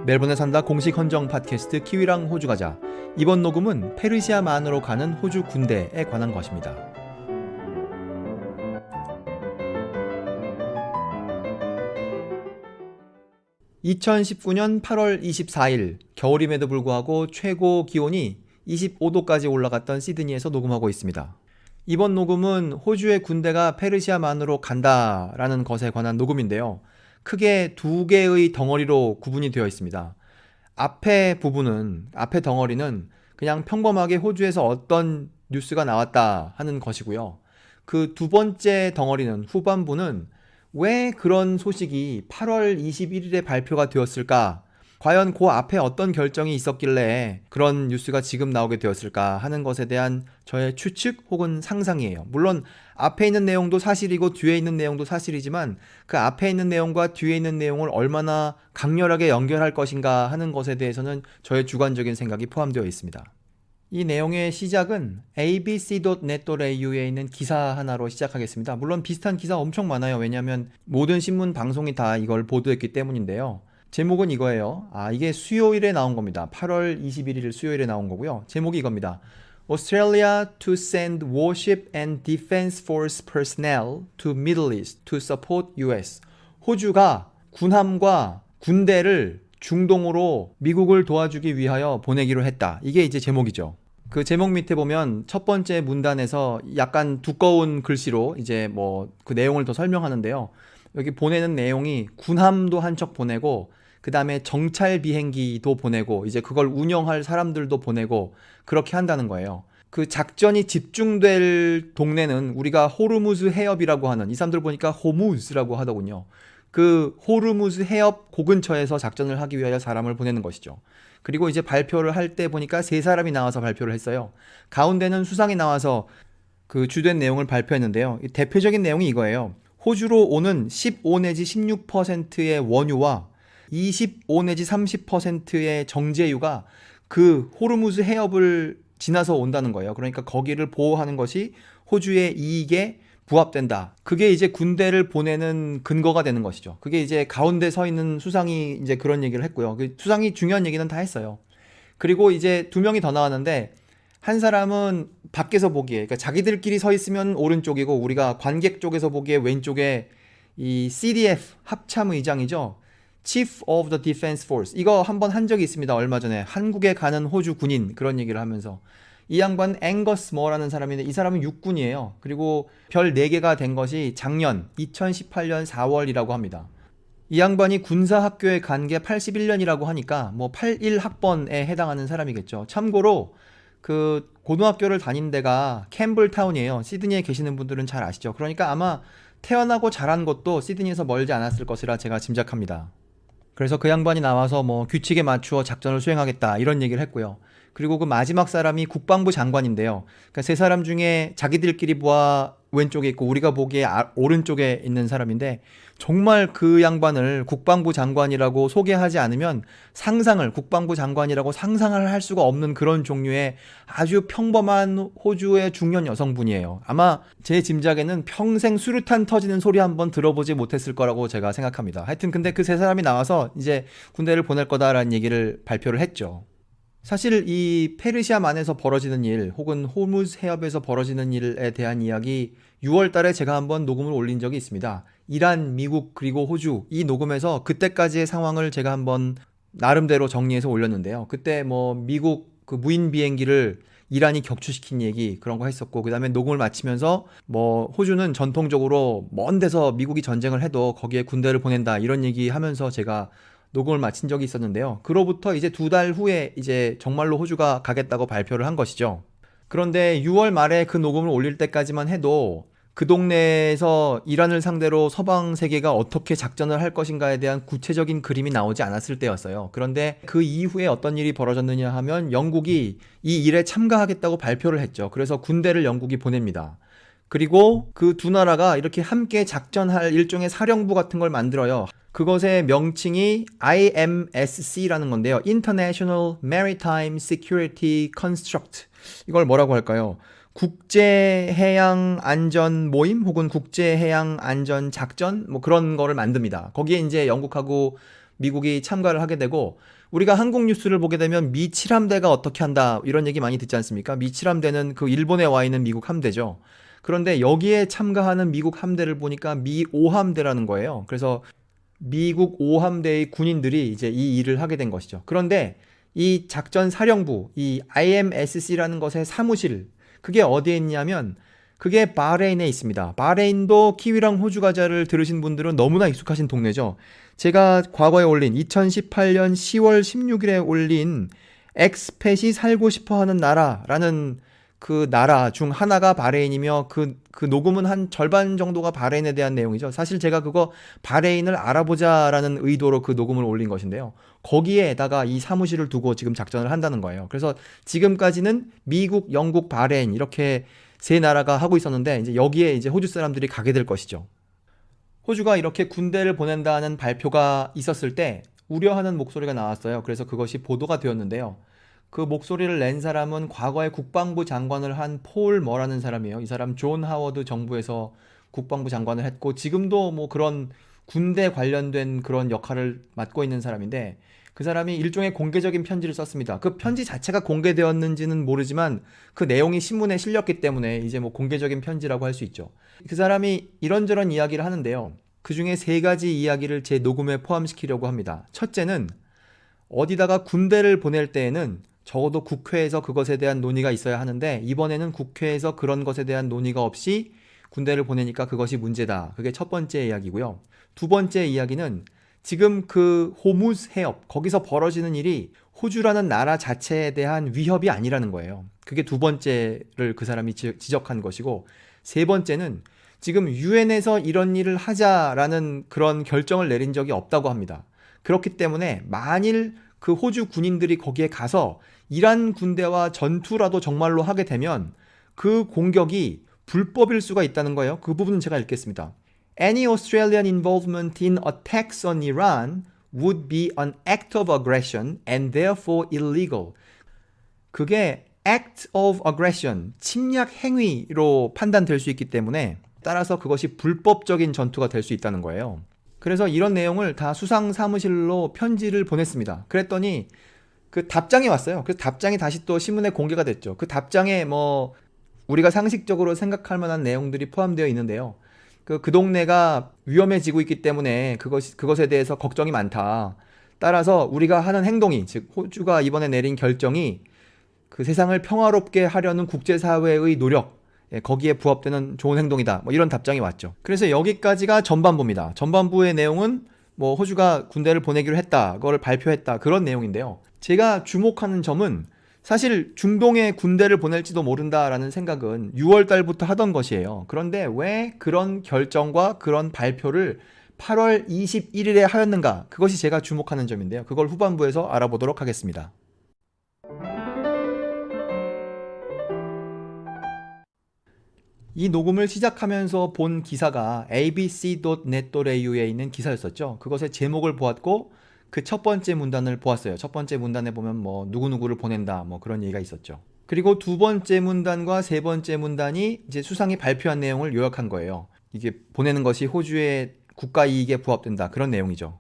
멜번에 산다 공식 헌정 팟캐스트 키위랑 호주 가자. 이번 녹음은 페르시아만으로 가는 호주 군대에 관한 것입니다. 2019년 8월 24일 겨울임에도 불구하고 최고 기온이 25도까지 올라갔던 시드니에서 녹음하고 있습니다. 이번 녹음은 호주의 군대가 페르시아만으로 간다라는 것에 관한 녹음인데요. 크게 두 개의 덩어리로 구분이 되어 있습니다. 앞에 덩어리는 그냥 평범하게 호주에서 어떤 뉴스가 나왔다 하는 것이고요. 그 두 번째 덩어리는 후반부는 왜 그런 소식이 8월 21일에 발표가 되었을까? 과연 그 앞에 어떤 결정이 있었길래 그런 뉴스가 지금 나오게 되었을까 하는 것에 대한 저의 추측 혹은 상상이에요. 물론 앞에 있는 내용도 사실이고 뒤에 있는 내용도 사실이지만 그 앞에 있는 내용과 뒤에 있는 내용을 얼마나 강렬하게 연결할 것인가 하는 것에 대해서는 저의 주관적인 생각이 포함되어 있습니다. 이 내용의 시작은 abc.net.au에 있는 기사 하나로 시작하겠습니다. 물론 비슷한 기사 엄청 많아요. 왜냐하면 모든 신문 방송이 다 이걸 보도했기 때문인데요. 제목은 이거예요. 이게 수요일에 나온 겁니다. 8월 21일 수요일에 나온 거고요. 제목이 이겁니다. Australia to send warship and defense force personnel to Middle East to support US. 호주가 군함과 군대를 중동으로 미국을 도와주기 위하여 보내기로 했다. 이게 이제 제목이죠. 그 제목 밑에 보면 첫 번째 문단에서 약간 두꺼운 글씨로 이제 그 내용을 더 설명하는데요. 여기 보내는 내용이 군함도 한 척 보내고 그 다음에 정찰 비행기도 보내고 이제 그걸 운영할 사람들도 보내고 그렇게 한다는 거예요. 그 작전이 집중될 동네는 우리가 호르무즈 해협이라고 하는, 이 사람들 보니까 호무즈라고 하더군요. 그 호르무즈 해협 그 근처에서 작전을 하기 위하여 사람을 보내는 것이죠. 그리고 이제 발표를 할 때 보니까 세 사람이 나와서 발표를 했어요. 가운데는 수상이 나와서 그 주된 내용을 발표했는데요. 대표적인 내용이 이거예요. 호주로 오는 15 내지 16%의 원유와 25 내지 30%의 정제유가 그 호르무즈 해협을 지나서 온다는 거예요. 그러니까 거기를 보호하는 것이 호주의 이익에 부합된다. 그게 이제 군대를 보내는 근거가 되는 것이죠. 그게 이제 가운데 서 있는 수상이 이제 그런 얘기를 했고요. 그 수상이 중요한 얘기는 다 했어요. 그리고 이제 두 명이 더 나왔는데 한 사람은 밖에서 보기에, 그러니까 자기들끼리 서 있으면 오른쪽이고 우리가 관객 쪽에서 보기에 왼쪽에 이 CDF 합참 의장이죠. Chief of the Defense Force. 이거 한번 한 적이 있습니다. 얼마 전에 한국에 가는 호주 군인 그런 얘기를 하면서. 이 양반 앵거스 머라는 사람인데 이 사람은 육군이에요. 그리고 별 4개가 된 것이 작년 2018년 4월이라고 합니다. 이 양반이 군사학교에 간 게 81년이라고 하니까 81학번에 해당하는 사람이겠죠. 참고로 그 고등학교를 다닌 데가 캠블타운이에요. 시드니에 계시는 분들은 잘 아시죠. 그러니까 아마 태어나고 자란 곳도 시드니에서 멀지 않았을 것이라 제가 짐작합니다. 그래서 그 양반이 나와서 규칙에 맞추어 작전을 수행하겠다 이런 얘기를 했고요. 그리고 그 마지막 사람이 국방부 장관인데요. 그러니까 세 사람 중에 자기들끼리 보아 왼쪽에 있고 우리가 보기에 오른쪽에 있는 사람인데 정말 그 양반을 국방부 장관이라고 소개하지 않으면 국방부 장관이라고 상상을 할 수가 없는 그런 종류의 아주 평범한 호주의 중년 여성분이에요. 아마 제 짐작에는 평생 수류탄 터지는 소리 한번 들어보지 못했을 거라고 제가 생각합니다. 하여튼 근데 그 세 사람이 나와서 이제 군대를 보낼 거다라는 얘기를 발표를 했죠. 사실 이 페르시아만에서 벌어지는 일 혹은 호무즈 해협에서 벌어지는 일에 대한 이야기 6월 달에 제가 한번 녹음을 올린 적이 있습니다. 이란, 미국 그리고 호주 이 녹음에서 그때까지의 상황을 제가 한번 나름대로 정리해서 올렸는데요. 그때 미국 그 무인 비행기를 이란이 격추시킨 얘기 그런 거 했었고 그 다음에 녹음을 마치면서 호주는 전통적으로 먼 데서 미국이 전쟁을 해도 거기에 군대를 보낸다 이런 얘기 하면서 제가 녹음을 마친 적이 있었는데요. 그로부터 이제 2달 후에 이제 정말로 호주가 가겠다고 발표를 한 것이죠. 그런데 6월 말에 그 녹음을 올릴 때까지만 해도 그 동네에서 이란을 상대로 서방 세계가 어떻게 작전을 할 것인가에 대한 구체적인 그림이 나오지 않았을 때였어요. 그런데 그 이후에 어떤 일이 벌어졌느냐 하면 영국이 이 일에 참가하겠다고 발표를 했죠. 그래서 군대를 영국이 보냅니다. 그리고 그 두 나라가 이렇게 함께 작전할 일종의 사령부 같은 걸 만들어요. 그것의 명칭이 IMSC라는 건데요. International Maritime Security Construct. 이걸 뭐라고 할까요? 국제해양안전 모임 혹은 국제해양안전작전 뭐 그런 거를 만듭니다. 거기에 이제 영국하고 미국이 참가를 하게 되고, 우리가 한국 뉴스를 보게 되면 미 7함대가 어떻게 한다 이런 얘기 많이 듣지 않습니까? 미 7함대는 그 일본에 와 있는 미국 함대죠. 그런데 여기에 참가하는 미국 함대를 보니까 미 5함대라는 거예요. 그래서 미국 5함대의 군인들이 이제 이 일을 하게 된 것이죠. 그런데 이 작전 사령부, 이 IMSC라는 것의 사무실, 그게 어디에 있냐면 그게 바레인에 있습니다. 바레인도 키위랑 호주 과자를 들으신 분들은 너무나 익숙하신 동네죠. 제가 과거에 올린 2018년 10월 16일에 올린 엑스팻이 살고 싶어하는 나라라는 그 나라 중 하나가 바레인이며 그 녹음은 한 절반 정도가 바레인에 대한 내용이죠. 사실 제가 그거 바레인을 알아보자라는 의도로 그 녹음을 올린 것인데요. 거기에다가 이 사무실을 두고 지금 작전을 한다는 거예요. 그래서 지금까지는 미국, 영국, 바레인 이렇게 세 나라가 하고 있었는데 이제 여기에 이제 호주 사람들이 가게 될 것이죠. 호주가 이렇게 군대를 보낸다는 발표가 있었을 때 우려하는 목소리가 나왔어요. 그래서 그것이 보도가 되었는데요. 그 목소리를 낸 사람은 과거에 국방부 장관을 한 폴 머라는 사람이에요. 이 사람 존 하워드 정부에서 국방부 장관을 했고 지금도 뭐 그런 군대 관련된 그런 역할을 맡고 있는 사람인데, 그 사람이 일종의 공개적인 편지를 썼습니다. 그 편지 자체가 공개되었는지는 모르지만 그 내용이 신문에 실렸기 때문에 이제 뭐 공개적인 편지라고 할 수 있죠. 그 사람이 이런저런 이야기를 하는데요. 그 중에 세 가지 이야기를 제 녹음에 포함시키려고 합니다. 첫째는 어디다가 군대를 보낼 때에는 적어도 국회에서 그것에 대한 논의가 있어야 하는데 이번에는 국회에서 그런 것에 대한 논의가 없이 군대를 보내니까 그것이 문제다. 그게 첫 번째 이야기고요. 두 번째 이야기는 지금 그 호무즈 해협, 거기서 벌어지는 일이 호주라는 나라 자체에 대한 위협이 아니라는 거예요. 그게 두 번째를 그 사람이 지적한 것이고, 세 번째는 지금 유엔에서 이런 일을 하자라는 그런 결정을 내린 적이 없다고 합니다. 그렇기 때문에 만일 그 호주 군인들이 거기에 가서 이란 군대와 전투라도 정말로 하게 되면 그 공격이 불법일 수가 있다는 거예요. 그 부분은 제가 읽겠습니다. Any Australian involvement in attacks on Iran would be an act of aggression and therefore illegal. 그게 act of aggression, 침략 행위로 판단될 수 있기 때문에 따라서 그것이 불법적인 전투가 될 수 있다는 거예요. 그래서 이런 내용을 다 수상 사무실로 편지를 보냈습니다. 그랬더니 그 답장이 왔어요. 그래서 답장이 다시 또 신문에 공개가 됐죠. 그 답장에 뭐 우리가 상식적으로 생각할 만한 내용들이 포함되어 있는데요. 그 동네가 위험해지고 있기 때문에 그것에 대해서 걱정이 많다. 따라서 우리가 하는 행동이, 즉 호주가 이번에 내린 결정이 그 세상을 평화롭게 하려는 국제사회의 노력, 거기에 부합되는 좋은 행동이다. 뭐 이런 답장이 왔죠. 그래서 여기까지가 전반부입니다. 전반부의 내용은 뭐 호주가 군대를 보내기로 했다, 그걸 발표했다, 그런 내용인데요. 제가 주목하는 점은 사실 중동에 군대를 보낼지도 모른다라는 생각은 6월 달부터 하던 것이에요. 그런데 왜 그런 결정과 그런 발표를 8월 21일에 하였는가? 그것이 제가 주목하는 점인데요. 그걸 후반부에서 알아보도록 하겠습니다. 이 녹음을 시작하면서 본 기사가 abc.net.au에 있는 기사였었죠. 그것의 제목을 보았고 그 첫 번째 문단을 보았어요. 첫 번째 문단에 보면 뭐 누구누구를 보낸다 뭐 그런 얘기가 있었죠. 그리고 두 번째 문단과 세 번째 문단이 이제 수상이 발표한 내용을 요약한 거예요. 이게 보내는 것이 호주의 국가 이익에 부합된다, 그런 내용이죠.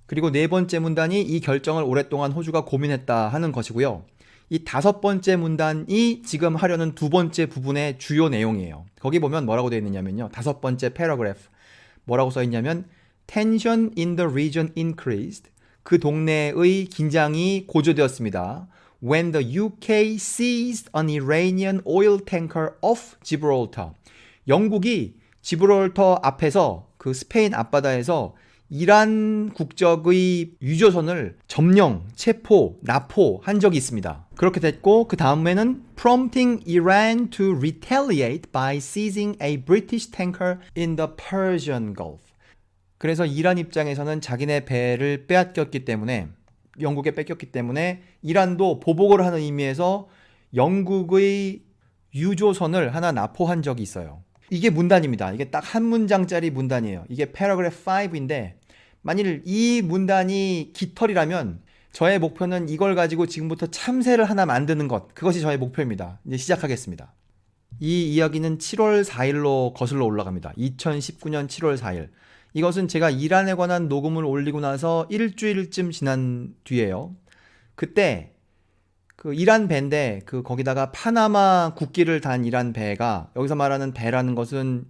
그리고 네 번째 문단이 이 결정을 오랫동안 호주가 고민했다 하는 것이고요. 이 다섯 번째 문단이 지금 하려는 두 번째 부분의 주요 내용이에요. 거기 보면 뭐라고 되어 있느냐면요. 다섯 번째 패러그래프 뭐라고 써 있냐면 Tension in the region increased. 그 동네의 긴장이 고조되었습니다. When the UK seized an Iranian oil tanker off Gibraltar. 영국이 지브롤터 앞에서 그 스페인 앞바다에서 이란 국적의 유조선을 점령, 체포, 납포한 적이 있습니다. 그렇게 됐고 그 다음에는 prompting Iran to retaliate by seizing a British tanker in the Persian Gulf. 그래서 이란 입장에서는 자기네 배를 빼앗겼기 때문에, 영국에 뺏겼기 때문에 이란도 보복을 하는 의미에서 영국의 유조선을 하나 납포한 적이 있어요. 이게 문단입니다. 이게 딱 한 문장짜리 문단이에요. 이게 paragraph 5인데 만일 이 문단이 깃털이라면 저의 목표는 이걸 가지고 지금부터 참새를 하나 만드는 것, 그것이 저의 목표입니다. 이제 시작하겠습니다. 이 이야기는 7월 4일로 거슬러 올라갑니다. 2019년 7월 4일. 이것은 제가 이란에 관한 녹음을 올리고 나서 일주일쯤 지난 뒤에요. 그때 그 이란 배인데 거기다가 파나마 국기를 단 이란 배가, 여기서 말하는 배라는 것은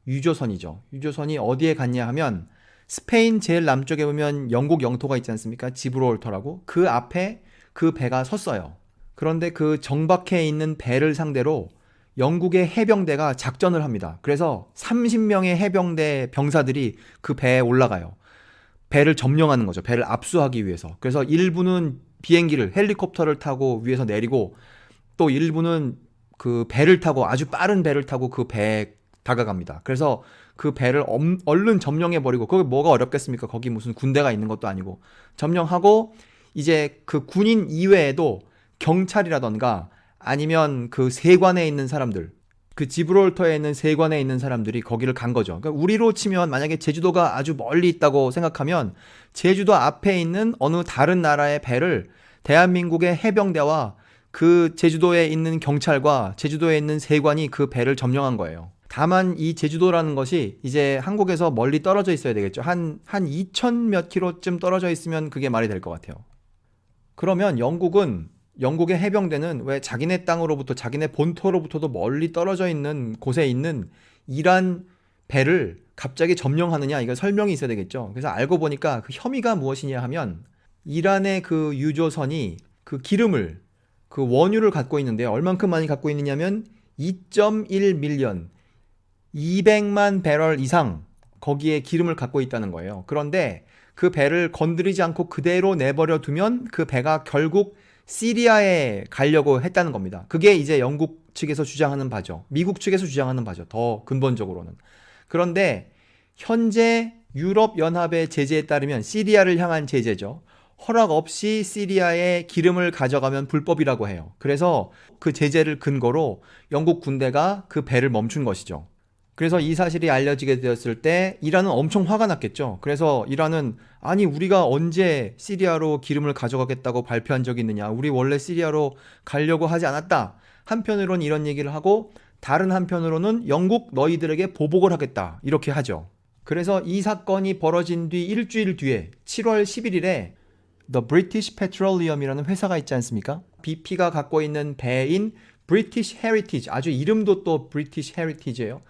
유조선이죠. 유조선이 어디에 갔냐 하면 스페인 제일 남쪽에 보면 영국 영토가 있지 않습니까? 지브롤터라고. 그 앞에 그 배가 섰어요. 그런데 그 정박해 있는 배를 상대로 영국의 해병대가 작전을 합니다. 그래서 30명의 해병대 병사들이 그 배에 올라가요. 배를 점령하는 거죠. 배를 압수하기 위해서. 그래서 일부는 비행기를, 헬리콥터를 타고 위에서 내리고, 또 일부는 그 배를 타고, 아주 빠른 배를 타고 그 배에 다가갑니다. 그래서 그 배를 얼른 점령해버리고, 거기 뭐가 어렵겠습니까? 거기 무슨 군대가 있는 것도 아니고. 점령하고, 이제 그 군인 이외에도 경찰이라던가 아니면 그 세관에 있는 사람들, 그 지브롤터에 있는 세관에 있는 사람들이 거기를 간 거죠. 그러니까 우리로 치면 만약에 제주도가 아주 멀리 있다고 생각하면 제주도 앞에 있는 어느 다른 나라의 배를 대한민국의 해병대와 그 제주도에 있는 경찰과 제주도에 있는 세관이 그 배를 점령한 거예요. 다만 이 제주도라는 것이 이제 한국에서 멀리 떨어져 있어야 되겠죠. 한 2천 몇 킬로쯤 떨어져 있으면 그게 말이 될 것 같아요. 그러면 영국의 해병대는 왜 자기네 땅으로부터, 자기네 본토로부터도 멀리 떨어져 있는 곳에 있는 이란 배를 갑자기 점령하느냐, 이거 설명이 있어야 되겠죠. 그래서 알고 보니까 그 혐의가 무엇이냐 하면 이란의 그 유조선이 그 기름을, 그 원유를 갖고 있는데 얼만큼 많이 갖고 있느냐면 2.1밀리언, 200만 배럴 이상 거기에 기름을 갖고 있다는 거예요. 그런데 그 배를 건드리지 않고 그대로 내버려 두면 그 배가 결국 시리아에 가려고 했다는 겁니다. 그게 이제 영국 측에서 주장하는 바죠. 미국 측에서 주장하는 바죠. 더 근본적으로는. 그런데 현재 유럽연합의 제재에 따르면, 시리아를 향한 제재죠. 허락 없이 시리아에 기름을 가져가면 불법이라고 해요. 그래서 그 제재를 근거로 영국 군대가 그 배를 멈춘 것이죠. 그래서 이 사실이 알려지게 되었을 때 이란은 엄청 화가 났겠죠. 그래서 이란은, 아니 우리가 언제 시리아로 기름을 가져가겠다고 발표한 적이 있느냐, 우리 원래 시리아로 가려고 하지 않았다. 한편으로는 이런 얘기를 하고, 다른 한편으로는 영국 너희들에게 보복을 하겠다, 이렇게 하죠. 그래서 이 사건이 벌어진 뒤 일주일 뒤에 7월 11일에 The British Petroleum이라는 회사가 있지 않습니까? BP가 갖고 있는 배인 British Heritage, 아주 이름도 또 British Heritage예요.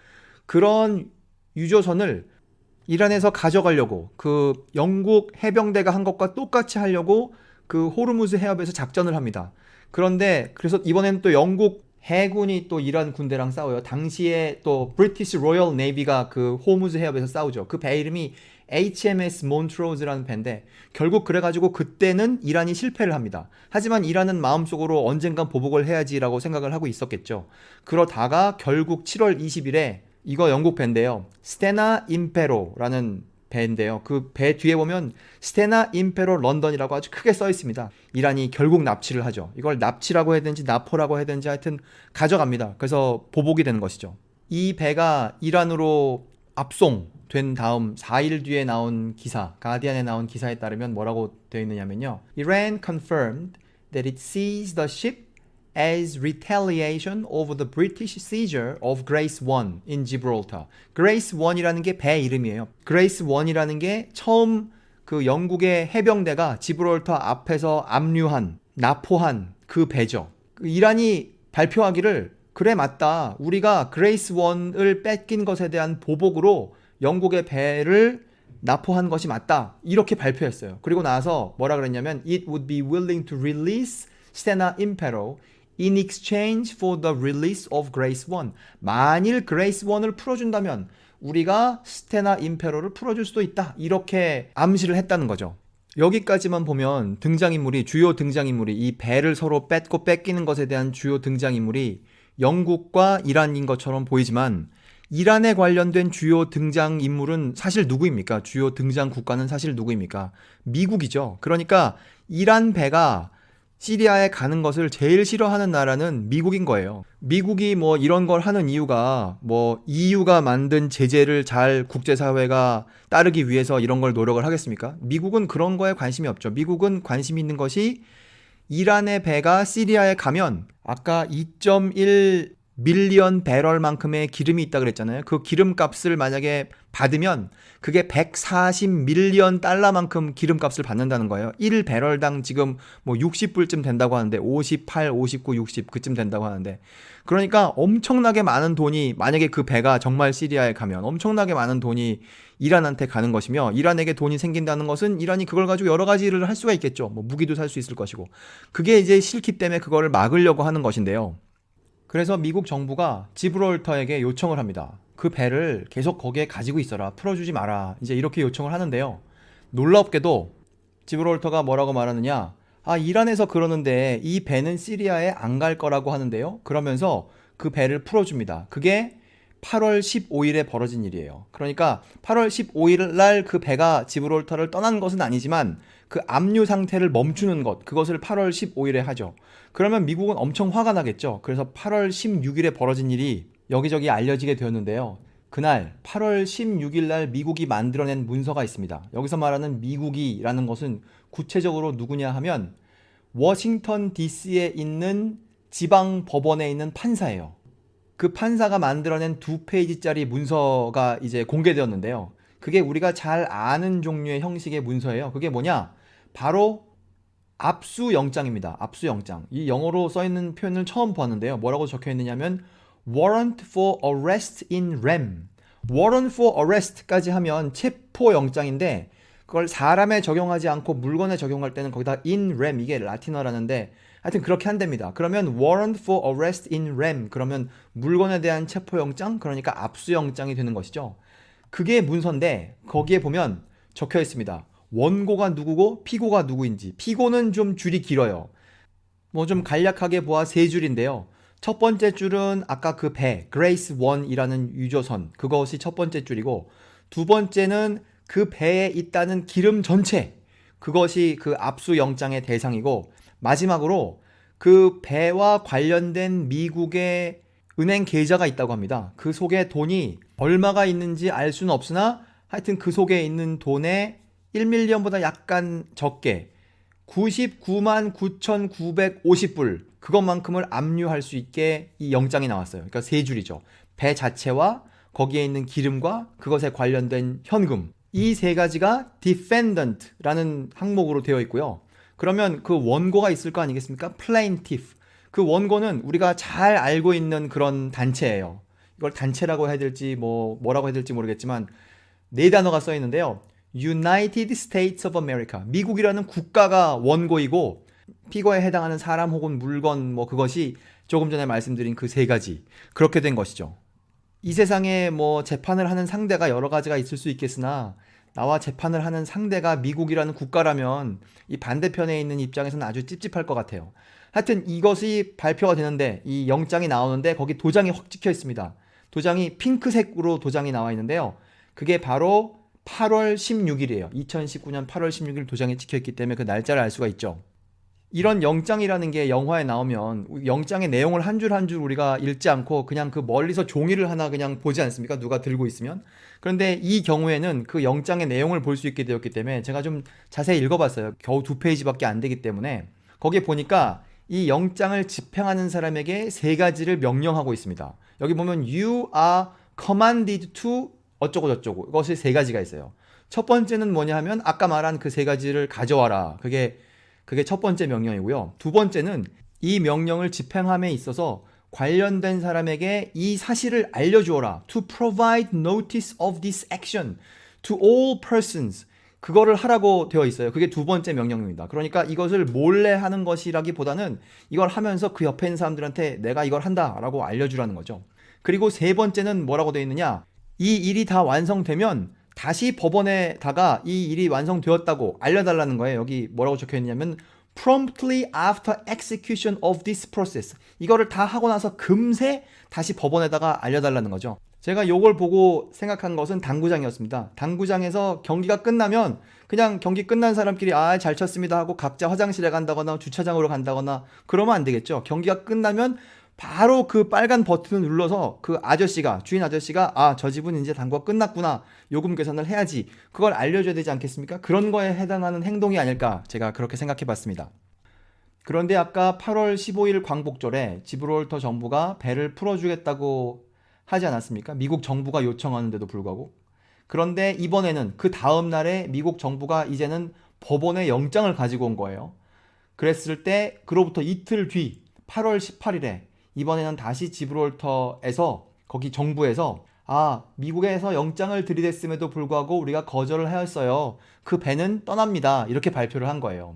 그런 유조선을 이란에서 가져가려고, 그 영국 해병대가 한 것과 똑같이 하려고 그 호르무즈 해협에서 작전을 합니다. 그런데 그래서 이번엔 또 영국 해군이 또 이란 군대랑 싸워요. 당시에 또 브리티시 로열 네이비가 그 호르무즈 해협에서 싸우죠. 그 배 이름이 HMS 몬트로즈라는 배인데, 결국 그래가지고 그때는 이란이 실패를 합니다. 하지만 이란은 마음속으로 언젠간 보복을 해야지라고 생각을 하고 있었겠죠. 그러다가 결국 7월 20일에, 이거 영국 배인데요, 스테나 임페로라는 배인데요, 그 배 뒤에 보면 스테나 임페로 런던이라고 아주 크게 써 있습니다. 이란이 결국 납치를 하죠. 이걸 납치라고 해야 되는지 나포라고 해야 되는지 하여튼 가져갑니다. 그래서 보복이 되는 것이죠. 이 배가 이란으로 압송된 다음 4일 뒤에 나온 기사, 가디안에 나온 기사에 따르면 뭐라고 되어 있느냐면요, Iran confirmed that it seized the ship as retaliation over the British seizure of Grace 1 in Gibraltar. Grace 1이라는 게 배 이름이에요. Grace 1이라는 게 처음 그 영국의 해병대가 지브롤터 앞에서 압류한, 납포한 그 배죠. 이란이 발표하기를, 그래 맞다, 우리가 그레이스 1을 뺏긴 것에 대한 보복으로 영국의 배를 납포한 것이 맞다, 이렇게 발표했어요. 그리고 나서 뭐라 그랬냐면, It would be willing to release Stena Impero in exchange for the release of Grace 1. 만일 Grace 1을 풀어준다면 우리가 스테나 임페로를 풀어줄 수도 있다, 이렇게 암시를 했다는 거죠. 여기까지만 보면 주요 등장인물이 이 배를 서로 뺏고 뺏기는 것에 대한 주요 등장인물이 영국과 이란인 것처럼 보이지만, 이란에 관련된 주요 등장인물은 사실 누구입니까? 주요 등장 국가는 사실 누구입니까? 미국이죠. 그러니까 이란 배가 시리아에 가는 것을 제일 싫어하는 나라는 미국인 거예요. 미국이 뭐 이런 걸 하는 이유가 뭐 EU가 만든 제재를 잘 국제사회가 따르기 위해서 이런 걸 노력을 하겠습니까? 미국은 그런 거에 관심이 없죠. 미국은 관심 있는 것이 이란의 배가 시리아에 가면 아까 2.1 밀리언 배럴만큼의 기름이 있다 그랬잖아요. 그 기름값을 만약에 받으면 그게 140 밀리언 달러만큼 기름값을 받는다는 거예요. 1배럴당 지금 뭐 60불쯤 된다고 하는데 58, 59, 60 그쯤 된다고 하는데 그러니까 엄청나게 많은 돈이 만약에 그 배가 정말 시리아에 가면 엄청나게 많은 돈이 이란한테 가는 것이며 이란에게 돈이 생긴다는 것은 이란이 그걸 가지고 여러 가지를 할 수가 있겠죠. 뭐 무기도 살 수 있을 것이고 그게 이제 싫기 때문에 그거를 막으려고 하는 것인데요. 그래서 미국 정부가 지브롤터에게 요청을 합니다. 그 배를 계속 거기에 가지고 있어라. 풀어주지 마라. 이제 이렇게 요청을 하는데요. 놀랍게도 지브롤터가 뭐라고 말하느냐. 아, 이란에서 그러는데 이 배는 시리아에 안 갈 거라고 하는데요. 그러면서 그 배를 풀어줍니다. 그게 8월 15일에 벌어진 일이에요. 그러니까 8월 15일 날 그 배가 지브롤터를 떠난 것은 아니지만 그 압류 상태를 멈추는 것, 그것을 8월 15일에 하죠. 그러면 미국은 엄청 화가 나겠죠. 그래서 8월 16일에 벌어진 일이 여기저기 알려지게 되었는데요. 그날 8월 16일 날 미국이 만들어낸 문서가 있습니다. 여기서 말하는 미국이라는 것은 구체적으로 누구냐 하면 워싱턴 DC에 있는 지방 법원에 있는 판사예요. 그 판사가 만들어낸 2페이지짜리 문서가 이제 공개되었는데요. 그게 우리가 잘 아는 종류의 형식의 문서예요. 그게 뭐냐? 바로 압수영장입니다. 압수영장. 이 영어로 써있는 표현을 처음 봤는데요. 뭐라고 적혀 있느냐면 Warrant for Arrest in Rem. Warrant for Arrest까지 하면 체포영장인데 그걸 사람에 적용하지 않고 물건에 적용할 때는 거기다 in rem 이게 라틴어라는데 하여튼 그렇게 한답니다. 그러면 warrant for arrest in rem 그러면 물건에 대한 체포영장 그러니까 압수영장이 되는 것이죠. 그게 문서인데 거기에 보면 적혀 있습니다. 원고가 누구고 피고가 누구인지. 피고는 좀 줄이 길어요. 뭐 좀 간략하게 보아 세 줄인데요. 첫 번째 줄은 아까 그 배, 그레이스 1이라는 유조선, 그것이 첫 번째 줄이고, 두 번째는 그 배에 있다는 기름 전체, 그것이 그 압수영장의 대상이고, 마지막으로 그 배와 관련된 미국의 은행 계좌가 있다고 합니다. 그 속에 돈이 얼마가 있는지 알 수는 없으나, 하여튼 그 속에 있는 돈의 1밀리언보다 약간 적게 99만 9,950불 그것만큼을 압류할 수 있게 이 영장이 나왔어요. 그러니까 세 줄이죠. 배 자체와 거기에 있는 기름과 그것에 관련된 현금 이 세 가지가 defendant라는 항목으로 되어 있고요. 그러면 그 원고가 있을 거 아니겠습니까? plaintiff. 그 원고는 우리가 잘 알고 있는 그런 단체예요. 이걸 단체라고 해야 될지 뭐라고 해야 될지 모르겠지만 네 단어가 써 있는데요. United States of America. 미국이라는 국가가 원고이고 피고에 해당하는 사람 혹은 물건 뭐 그것이 조금 전에 말씀드린 그 세 가지. 그렇게 된 것이죠. 이 세상에 뭐 재판을 하는 상대가 여러 가지가 있을 수 있겠으나 나와 재판을 하는 상대가 미국이라는 국가라면 이 반대편에 있는 입장에서는 아주 찝찝할 것 같아요. 하여튼 이것이 발표가 되는데 이 영장이 나오는데 거기 도장이 확 찍혀 있습니다. 도장이 핑크색으로 도장이 나와 있는데요. 그게 바로 8월 16일이에요. 2019년 8월 16일 도장이 찍혀있기 때문에 그 날짜를 알 수가 있죠. 이런 영장이라는 게 영화에 나오면 영장의 내용을 한 줄 한 줄 우리가 읽지 않고 그냥 그 멀리서 종이를 하나 그냥 보지 않습니까? 누가 들고 있으면. 그런데 이 경우에는 그 영장의 내용을 볼 수 있게 되었기 때문에 제가 좀 자세히 읽어봤어요. 겨우 2페이지밖에 안 되기 때문에. 거기에 보니까 이 영장을 집행하는 사람에게 세 가지를 명령하고 있습니다. 여기 보면 You are commanded to 어쩌고 저쩌고 이것이 세 가지가 있어요. 첫 번째는 뭐냐 하면 아까 말한 그 세 가지를 가져와라. 그게 첫 번째 명령이고요. 두 번째는 이 명령을 집행함에 있어서 관련된 사람에게 이 사실을 알려주어라. To provide notice of this action to all persons. 그거를 하라고 되어 있어요. 그게 두 번째 명령입니다. 그러니까 이것을 몰래 하는 것이라기보다는 이걸 하면서 그 옆에 있는 사람들한테 내가 이걸 한다라고 알려주라는 거죠. 그리고 세 번째는 뭐라고 되어 있느냐? 이 일이 다 완성되면 다시 법원에다가 이 일이 완성되었다고 알려달라는 거예요. 여기 뭐라고 적혀 있냐면 promptly after execution of this process. 이거를 다 하고 나서 금세 다시 법원에다가 알려달라는 거죠. 제가 요걸 보고 생각한 것은 당구장이었습니다. 당구장에서 경기가 끝나면 그냥 경기 끝난 사람끼리 잘 쳤습니다 하고 각자 화장실에 간다거나 주차장으로 간다거나 그러면 안 되겠죠. 경기가 끝나면 바로 그 빨간 버튼을 눌러서 그 아저씨가, 주인 아저씨가 저 집은 이제 당구가 끝났구나, 요금 계산을 해야지, 그걸 알려줘야 되지 않겠습니까? 그런 거에 해당하는 행동이 아닐까, 제가 그렇게 생각해 봤습니다. 그런데 아까 8월 15일 광복절에 지브롤터 정부가 배를 풀어주겠다고 하지 않았습니까? 미국 정부가 요청하는데도 불구하고. 그런데 이번에는 그 다음 날에 미국 정부가 이제는 법원에 영장을 가지고 온 거예요. 그랬을 때 그로부터 이틀 뒤 8월 18일에 이번에는 다시 지브롤터에서, 거기 정부에서 미국에서 영장을 들이댔음에도 불구하고 우리가 거절을 하였어요, 그 배는 떠납니다, 이렇게 발표를 한 거예요.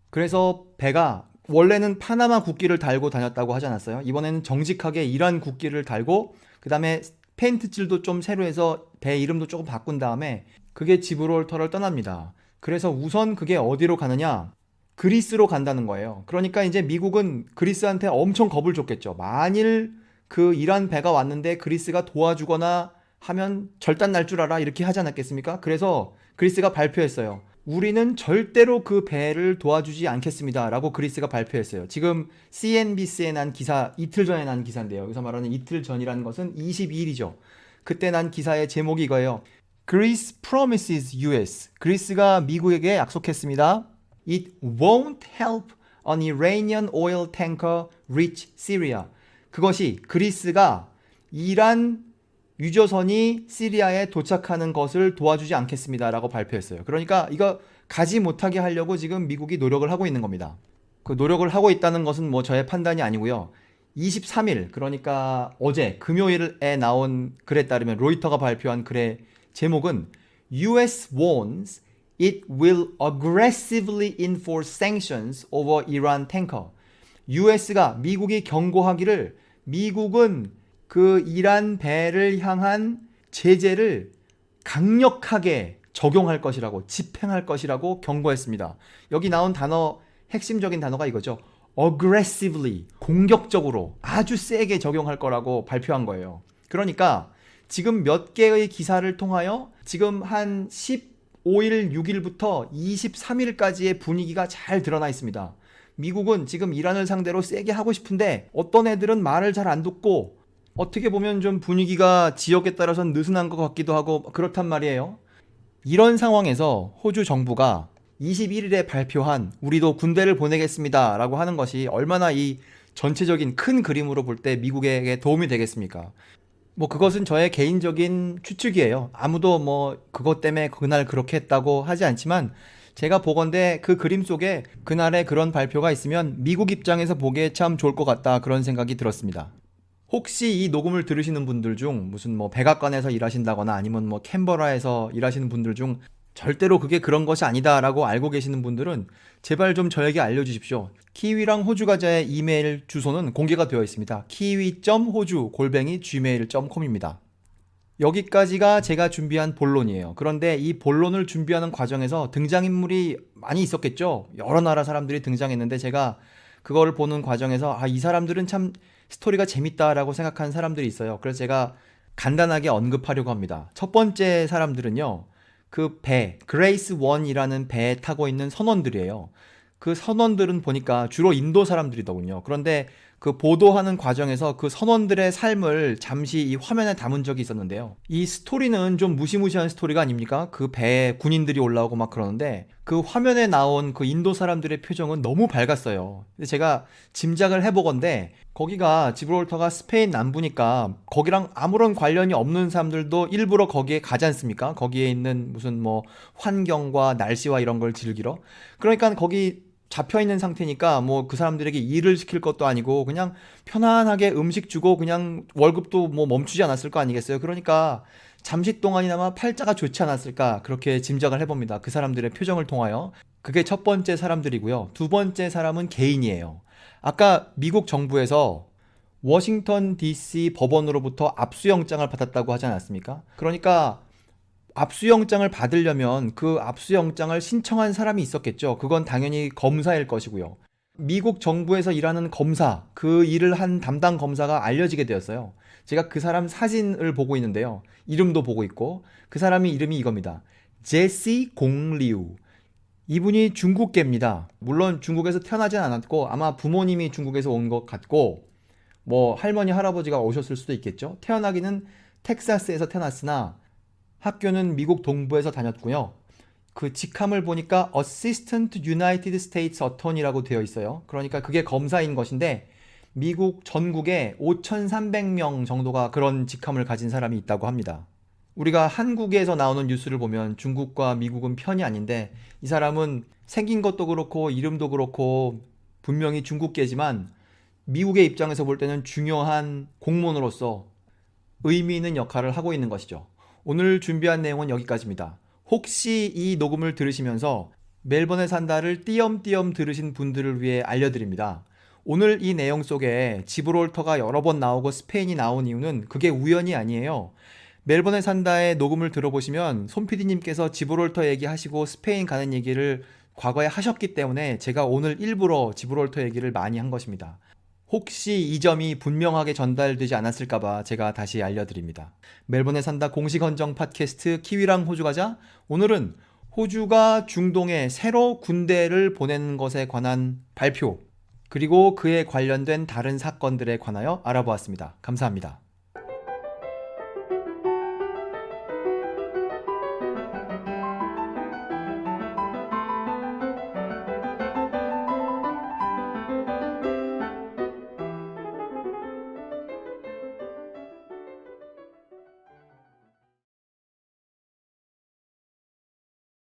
그래서 배가 원래는 파나마 국기를 달고 다녔다고 하지 않았어요? 이번에는 정직하게 이란 국기를 달고 그 다음에 페인트칠도 좀 새로 해서 배 이름도 조금 바꾼 다음에 그게 지브롤터를 떠납니다. 그래서 우선 그게 어디로 가느냐? 그리스로 간다는 거예요. 그러니까 이제 미국은 그리스한테 엄청 겁을 줬겠죠. 만일 그 이란 배가 왔는데 그리스가 도와주거나 하면 절단 날 줄 알아, 이렇게 하지 않았겠습니까? 그래서 그리스가 발표했어요. 우리는 절대로 그 배를 도와주지 않겠습니다 라고 그리스가 발표했어요. 지금 CNBC에 난 기사, 이틀 전에 난 기사인데요. 여기서 말하는 이틀 전이라는 것은 22일이죠. 그때 난 기사의 제목이 이거예요. Greece promises US. 그리스가 미국에게 약속했습니다. It won't help an Iranian oil tanker reach Syria. 그것이 그리스가 이란 유조선이 시리아에 도착하는 것을 도와주지 않겠습니다 라고 발표했어요. 그러니까 이거 가지 못하게 하려고 지금 미국이 노력을 하고 있는 겁니다. 그 노력을 하고 있다는 것은 뭐 저의 판단이 아니고요. 23일, 그러니까 어제 금요일에 나온 글에 따르면, 로이터가 발표한 글의 제목은 US warns it will aggressively enforce sanctions over Iran tanker. US가, 미국이 경고하기를 미국은 그 이란 배를 향한 제재를 강력하게 적용할 것이라고, 집행할 것이라고 경고했습니다. 여기 나온 단어, 핵심적인 단어가 이거죠. aggressively, 공격적으로 아주 세게 적용할 거라고 발표한 거예요. 그러니까 지금 몇 개의 기사를 통하여 지금 한 15일, 6일부터 23일까지의 분위기가 잘 드러나 있습니다. 미국은 지금 이란을 상대로 세게 하고 싶은데 어떤 애들은 말을 잘 안 듣고, 어떻게 보면 좀 분위기가 지역에 따라서는 느슨한 것 같기도 하고 그렇단 말이에요. 이런 상황에서 호주 정부가 21일에 발표한 우리도 군대를 보내겠습니다 라고 하는 것이 얼마나 이 전체적인 큰 그림으로 볼 때 미국에게 도움이 되겠습니까? 뭐 그것은 저의 개인적인 추측이에요. 아무도 뭐 그것 때문에 그날 그렇게 했다고 하지 않지만, 제가 보건대 그 그림 속에 그날의 그런 발표가 있으면 미국 입장에서 보기에 참 좋을 것 같다, 그런 생각이 들었습니다. 혹시 이 녹음을 들으시는 분들 중 무슨 뭐 백악관에서 일하신다거나 아니면 뭐 캔버라에서 일하시는 분들 중 절대로 그게 그런 것이 아니다라고 알고 계시는 분들은 제발 좀 저에게 알려주십시오. 키위랑 호주 과자의 이메일 주소는 공개가 되어 있습니다. kiwi.hoju@gmail.com입니다. 여기까지가 제가 준비한 본론이에요. 그런데 이 본론을 준비하는 과정에서 등장인물이 많이 있었겠죠. 여러 나라 사람들이 등장했는데 제가 그거를 보는 과정에서 이 사람들은 참 스토리가 재밌다라고 생각하는 사람들이 있어요. 그래서 제가 간단하게 언급하려고 합니다. 첫 번째 사람들은요, 그 배, 그레이스 원이라는 배에 타고 있는 선원들이에요. 그 선원들은 보니까 주로 인도 사람들이더군요. 그런데 그 보도하는 과정에서 그 선원들의 삶을 잠시 이 화면에 담은 적이 있었는데요. 이 스토리는 좀 무시무시한 스토리가 아닙니까? 그 배에 군인들이 올라오고 막 그러는데 그 화면에 나온 그 인도 사람들의 표정은 너무 밝았어요. 근데 제가 짐작을 해보건데 거기가, 지브롤터가 스페인 남부니까 거기랑 아무런 관련이 없는 사람들도 일부러 거기에 가지 않습니까? 거기에 있는 무슨 뭐 환경과 날씨와 이런 걸 즐기러. 그러니까 거기 잡혀있는 상태니까 뭐 그 사람들에게 일을 시킬 것도 아니고 그냥 편안하게 음식 주고 그냥 월급도 뭐 멈추지 않았을 거 아니겠어요. 그러니까 잠시 동안이나마 팔자가 좋지 않았을까, 그렇게 짐작을 해봅니다. 그 사람들의 표정을 통하여. 그게 첫 번째 사람들이고요. 두 번째 사람은 개인이에요. 아까 미국 정부에서 워싱턴 DC 법원으로부터 압수영장을 받았다고 하지 않았습니까? 그러니까 압수영장을 받으려면 그 압수영장을 신청한 사람이 있었겠죠. 그건 당연히 검사일 것이고요. 미국 정부에서 일하는 검사, 그 일을 한 담당 검사가 알려지게 되었어요. 제가 그 사람 사진을 보고 있는데요. 이름도 보고 있고, 그 사람이 이름이 이겁니다. 제시 공리우. 이분이 중국계입니다. 물론 중국에서 태어나진 않았고, 아마 부모님이 중국에서 온 것 같고, 뭐 할머니, 할아버지가 오셨을 수도 있겠죠. 태어나기는 텍사스에서 태어났으나 학교는 미국 동부에서 다녔고요. 그 직함을 보니까 Assistant United States Attorney라고 되어 있어요. 그러니까 그게 검사인 것인데 미국 전국에 5,300명 정도가 그런 직함을 가진 사람이 있다고 합니다. 우리가 한국에서 나오는 뉴스를 보면 중국과 미국은 편이 아닌데 이 사람은 생긴 것도 그렇고 이름도 그렇고 분명히 중국계지만 미국의 입장에서 볼 때는 중요한 공무원으로서 의미 있는 역할을 하고 있는 것이죠. 오늘 준비한 내용은 여기까지입니다. 혹시 이 녹음을 들으시면서 멜번에 산다를 띄엄띄엄 들으신 분들을 위해 알려드립니다. 오늘 이 내용 속에 지브롤터가 여러 번 나오고 스페인이 나온 이유는 그게 우연이 아니에요. 멜번에 산다의 녹음을 들어보시면 손 PD님께서 지브롤터 얘기하시고 스페인 가는 얘기를 과거에 하셨기 때문에 제가 오늘 일부러 지브롤터 얘기를 많이 한 것입니다. 혹시 이 점이 분명하게 전달되지 않았을까봐 제가 다시 알려드립니다. 멜번에 산다 공식 헌정 팟캐스트 키위랑 호주 가자. 오늘은 호주가 중동에 새로 군대를 보내는 것에 관한 발표 그리고 그에 관련된 다른 사건들에 관하여 알아보았습니다. 감사합니다.